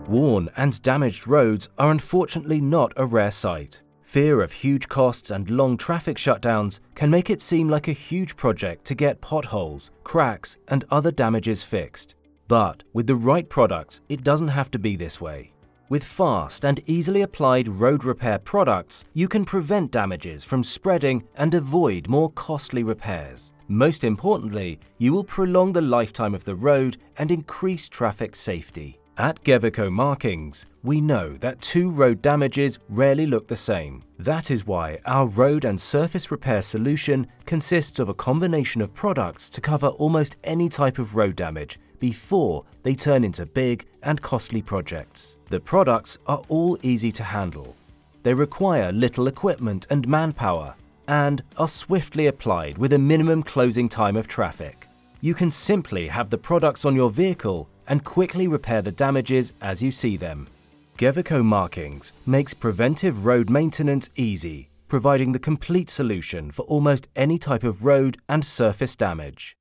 Worn and damaged roads are unfortunately not a rare sight. Fear of huge costs and long traffic shutdowns can make it seem like a huge project to get potholes, cracks, and other damages fixed. But with the right products, it doesn't have to be this way. With fast and easily applied road repair products, you can prevent damages from spreading and avoid more costly repairs. Most importantly, you will prolong the lifetime of the road and increase traffic safety. At Geveko Markings, we know that two road damages rarely look the same. That is why our road and surface repair solution consists of a combination of products to cover almost any type of road damage before they turn into big and costly projects. The products are all easy to handle. They require little equipment and manpower and are swiftly applied with a minimum closing time of traffic. You can simply have the products on your vehicle and quickly repair the damages as you see them. Geveko Markings makes preventive road maintenance easy, providing the complete solution for almost any type of road and surface damage.